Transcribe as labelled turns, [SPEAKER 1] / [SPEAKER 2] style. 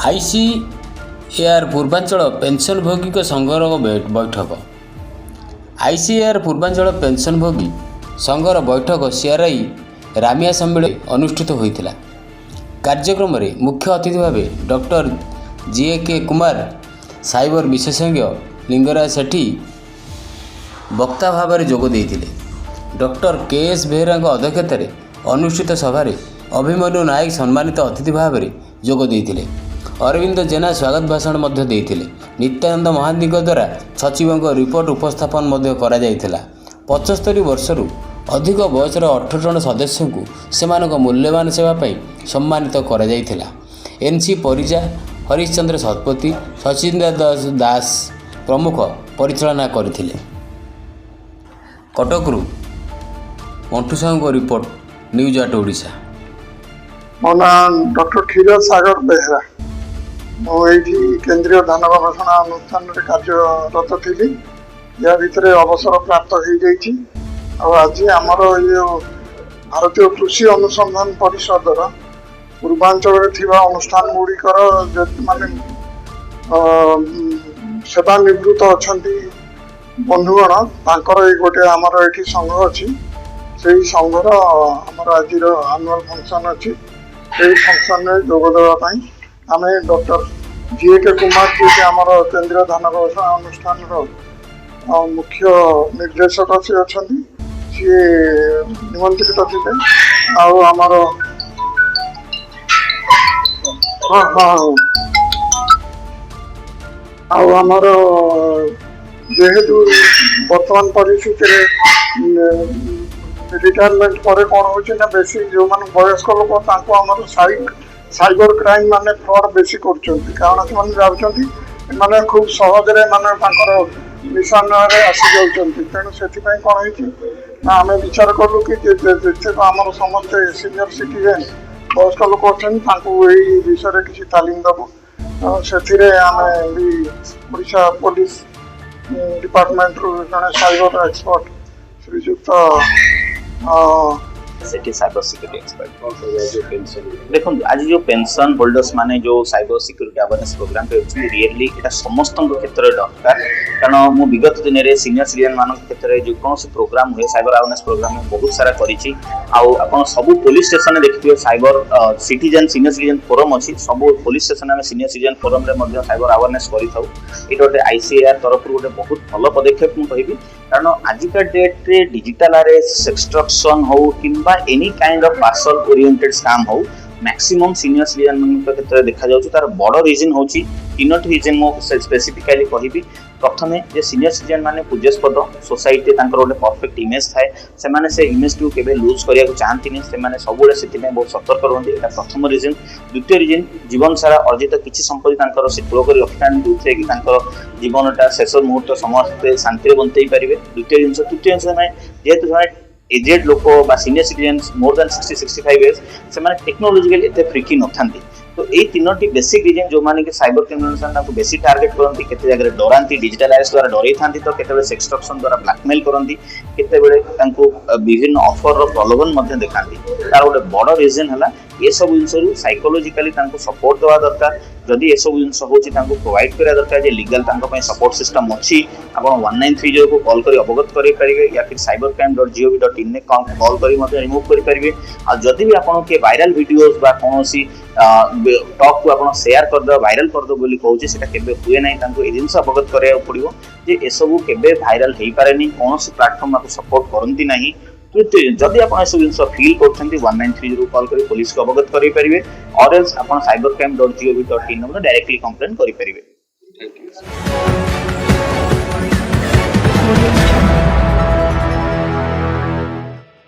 [SPEAKER 1] ICAR Purvanchal पेंशनभोगी संघर बैठक। ICAR Purvanchal पेंशनभोगी संघर बैठक सीआरआई रामिया सम्मेलन अनुष्ठित होता। कार्यक्रम में मुख्य अतिथि भाव डॉक्टर जीके कुमार साइबर विशेषज्ञ लिंगराज सेठी वक्ता भाव में जोग देते। डॉक्टर केएस बेहरा अध्यक्षता अनुष्ठित सभारे अभिमन्यु नायक सम्मानित अतिथि भाव में जोग देते। अरविंद जेना स्वागत भाषण देते। नित्यानंद महांती द्वारा सचिवों रिपोर्ट उपस्थापन 75 वर्षरू अधिक बयसर 18 जन सदस्य को सेमानक मूल्यवान सेवाई सम्मानित कर एनसी परिजा, हरिश्चंद्र शतपथी, सचिंद्र दास प्रमुख परिचालना करथिले। कटकरू मंटू साहू रिपोर्ट, न्यूज 8 ओडिशा।
[SPEAKER 2] मो ना डॉक्टर क्षीर सागर बेहरा। मुझे केंद्रीय धान गवेषणा अनुष्ठान में कार्यरत थी। या भितर अवसर प्राप्त हो जाइए। आज आमर ये भारतीय कृषि अनुसंधान परिषद पूर्वांचल अनुष्ठान गुड़िकर माने सेवानिवृत्त अच्छा बंधुगण तांकर गोटे आमर ये संघ अच्छी से संघर आमर आज आनुआल फंक्शन अच्छी। फंक्शन में जोगदेवाई आम डॉक्टर जीके कुमार जी आम केंद्रीय धान गवेषणा अनुष्ठान मुख्य निर्देशक सी अच्छा सी निमंत्रित थे। आमर हाँ हाँ आमर जेहेतु वर्तमान परिस्थिति रिटायरमेंट पर कौन हो बेसी जो मान वयस्क लोक आमर साइबर क्राइम माने फ्रॉड बेसी करछंती। कारण से जाऊँगी खूब सहजरे माने निशान आसी जाऊँगी। तेणु से कौन ना आम विचार कलु कि आमर समस्ते सीनियर सिटीजेन वयस्क लोक अच्छे विषय किसी तालीम दबु। से आम ओडिशा पुलिस डिपार्टमेंट जड़े साइबर एक्सपर्ट श्रीजुक्त
[SPEAKER 3] साइबर सिक्योरिटी एक्सपर्ट देखो आज जो पेंशन होल्डर्स माने जो साइबर सिक्योरिटी अवेयरनेस प्रोग्राम पे रियली एटा समस्त क्षेत्र में दरकार। कारण मु विगत दिन में सीनियर सिटीजन मान क्षेत्र में जो कौन प्रोग्राम हुए साइबर अवेयरनेस प्रोग्राम में बहुत सारा करी आपन सब पुलिस स्टेशन में देखिए cyber citizen senior citizen forum अच्छी। सब पुलिस स्टेशन में सीनियर सिटीजन फोरम रे साइबर अवेयरनेस कर आईसीएआर तरफ गोटे बहुत भल पदक्षेप मुझे कहबी। कारण आजिका डेट रे डिजिटल अरेस्ट एक्सट्रक्शन हो कि any kind of parcel oriented scam हो मैक्सिमम सीनियर सिटीजन क्षेत्र में देखा जाउछ। तार बड़ रीजन होची तीनोटी रीजन मो स्पेसिफिकली कहबी। प्रथम जे सीनियर सिटीजन माने पूज्यस्पद सोसाइटी तांकर गोटे परफेक्ट इमेज थाए से माने से इमेज को केबे लूज करिया को चाहंतिनी से माने सबुले सेति बहुत सतर्क रहंती। एटा प्रथम रीजन। द्वितीय रीजन जीवन सारा अर्जित किछि संपत्ति तांकर से ठुलो करी रखितान दुथे कि तांकर जीवनटा शेष मुहूर्त समस्त शांति बनतई परिबे। द्वितीय जिंस। तृतीय जिंस माने जेतु एजेड लोक बा senior citizen more than 60-65 years से माने टेक्नोलॉजिकली एते फ्रिकी नथांती। तो ये तीनोटी बेसिक रीजन जो माने कि साइबर क्रिमिनल बेसी टार्गेट करती केते जगह डरांती डिजिटल अरेस्ट द्वारा डरई थांती तो केते सेक्सट्रक्शन द्वारा ब्लैकमेल करती केते विभिन्न ऑफर प्रलोभन मध्य देखाती। तार गोटे बड़ रीजन है ये सब जिन साइकोलॉजिकली सपोर्ट देवा दरकार। जदि ये सब जिन हो प्रोवाइड करा दरकार जे लीगल सपोर्ट सिस्टम अच्छी आप 1930 को कॉल कर अवगत करेंगे या फिर cybercrime.gov.in ने कॉल कर रिमूव करेंगे। जदि भी आपन के वायरल वीडियोस बा कौन टॉक को आप शेयर करदे वायरल करदे बोली कहूँ से हुए ना ये जिन अवगत करा पड़ो जे ये सब के वायरल हो पारे कौन प्लाटफर्म आपको सपोर्ट करती ना। तृतीय जदि आप जिन फिल कर 1930 कॉल कर पुलिस को अवगत करेंगे और एल्स आप cybercrime.gov.in डायरेक्टली कंप्लेन करेंगे।